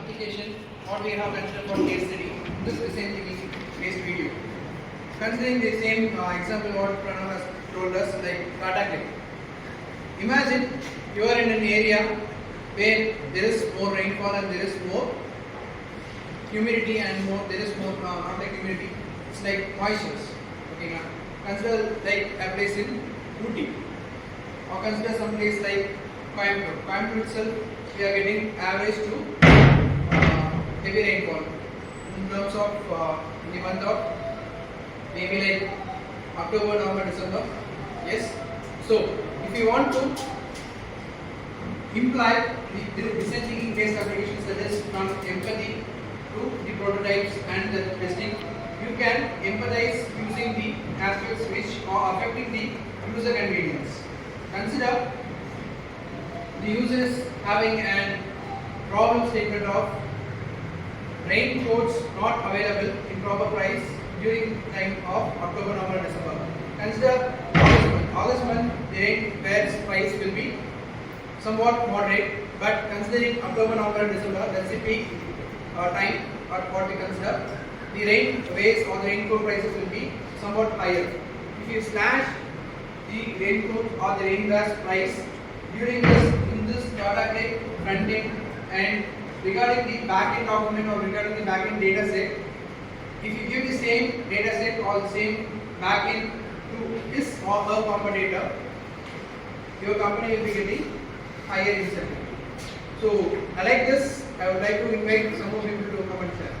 application, what we have considered for case study, this design thinking based video. Considering the same example what Pranav has told us, like data grid. Imagine you are in an area where there is more rainfall and there is more humidity and there is more not like humidity, it's like moisture. Okay, now consider like a place in Ooty, or consider some place like Coimbatore. Coimbatore itself, we are getting average to heavy rainfall in terms of the month of maybe like October, November, December. Yes. So if you want to imply the design thinking based applications such as from empathy to the prototypes and the testing, you can empathize using the aspects which are affecting the user convenience. Consider the users having a problem statement of raincoats not available in proper price during time of October, November, December. Consider August month. August month, the rainware's price will be somewhat moderate, but considering October, November, December, that's the peak time or what we consider, the rainwares or the raincoat prices will be somewhat higher. If you slash the raincoat or the rainware's price during this data grid front end and regarding the backend document or regarding the backend data set, if you give the same data set or the same backend to his or her competitor, your company will be getting higher incentive. So, I like this. I would like to invite some of you to come and share.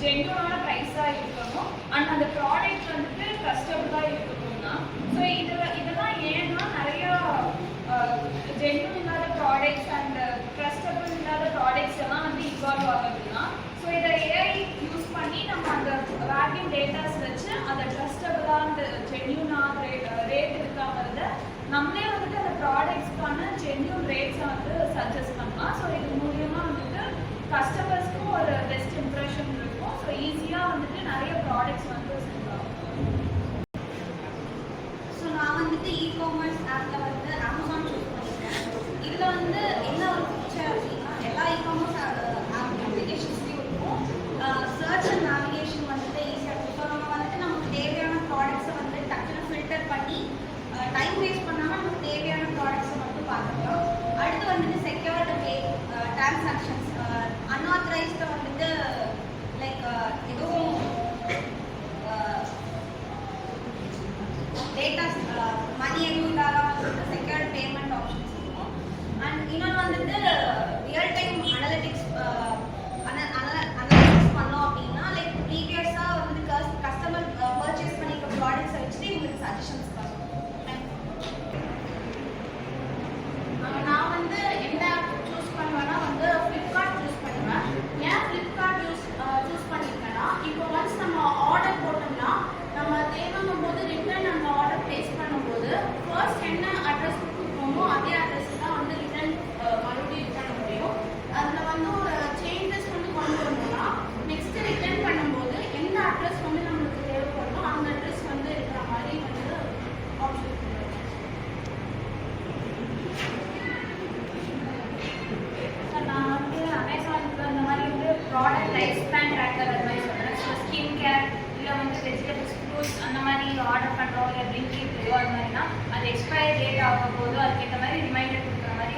ஜென்யூனான பிரைஸா இருக்கணும் and அந்த product வந்துட்டு ட்ரஸ்டபிளா இருக்கணும்னா so இதெல்லாம் ஏன்னா நிறைய genuine இல்லாத products and trustable இல்லாத products எல்லாம் வந்து இன்வால்வ் ஆகுதுன்னா ஸோ இதை ஏஐ யூஸ் பண்ணி நம்ம அந்த வேல்யூ டேட்டாஸ் வச்சு அதை ட்ரஸ்டபிளா அந்த ஜென்யூனாக ரேட் இருக்காங்கிறத நம்மளே வந்துட்டு அந்த ப்ராடக்ட்ஸ்க்கான ஜென்யூன் ரேட்ஸை வந்து சஜஸ்ட் பண்ணலாம். ஸோ இது மூலியமா வந்துட்டு கஸ்டமர்ஸ்க்கும் ஒரு பெஸ்ட் இம்ப்ரெஷன் இருக்கும். ஸோ ஈஸியாக வந்துட்டு நிறைய ப்ராடக்ட்ஸ் வந்து செஞ்சாகும். ஸோ நான் வந்துட்டு இ-காமர்ஸ் ஆப்பில் வந்து அமேசான் சூஸ் பண்ணியிருக்கேன். இதில் வந்து என்ன ஒரு ஃபீச்சர் அப்படின்னா எல்லா இ-காமர்ஸ் அப்ளிகேஷன்ஸ்லையும் இருக்கும் சர்ச் அண்ட் நேவிகேஷன் வந்துட்டு ஈஸியாக இருக்கும். ஸோ நம்ம வந்துட்டு நமக்கு தேவையான ப்ராடக்ட்ஸை வந்து டக்குன்னு ஃபில்டர் பண்ணி டைம் வேஸ்ட் பண்ணாமல் நமக்கு தேவையான ப்ராடக்ட்ஸை மட்டும் பார்த்துக்கலாம். அடுத்து வந்துட்டு செக்யூர்டு பே டிரான்சாக்ஷன்ஸ் அன்ஆத்தரைஸ்டு வந்துட்டு லைக் எதுவும் டேட்டாஸ் மணி எதுவும் இல்லாத வந்துட்டு செக்யூர்டு பேமெண்ட் ஆப்ஷன்ஸ் இருக்கும். அண்ட் இன்னொன்று வந்துட்டு ரியல் டைம் அனலிட்டிக்ஸ் பண்ணோம் அப்படின்னா லைக் ப்ரீவியஸாக வந்துட்டு கஸ்டமர் பர்ச்சேஸ் பண்ணிக்க ப்ராடக்ட்ஸை வச்சுட்டு எங்களுக்கு சஜஷன்ஸ் பண்ணுவோம். நான் வந்து என்ன சூஸ் பண்ணுவேன்னா வந்து ஃப்ளிப்கார்ட் சூஸ் பண்ணுவேன். ஏன் ஃப்ளிப்கார்ட் சூஸ் பண்ணியிருக்கேன்னா இப்போ ஒன்ஸ் நம்ம ஆர்டர் போட்டோம்னா நம்ம தேவைங்கும் போது ரிட்டர்ன் அந்த ஆர்டர் ப்ளேஸ் பண்ணும்போது ஃபர்ஸ்ட் என்ன அட்ரஸ் கொடுக்குறோமோ அதே அட்ரஸ் தான் வந்து ரிட்டர்ன் மறுபடியும் ரிட்டர்ன் பண்ண முடியும். அதில் வந்து ஒரு சேஞ்சஸ் வந்து கொண்டு வரணும்னா நெக்ஸ்ட் ரிட்டர்ன் பண்ணும்போது எந்த அட்ரஸ் வந்து நம்மளுக்கு தேவைப்படுமோ அந்த அட்ரஸ் வந்து இருக்கிற மாதிரி வந்து பண்ணுறோம் இல்லை பிளிங்கிட்லையோ அது மாதிரினா அது எக்ஸ்பயர் டேட் ஆக போதோ அதுக்கேற்ற மாதிரி ரிமைண்டர் கொடுக்குற மாதிரி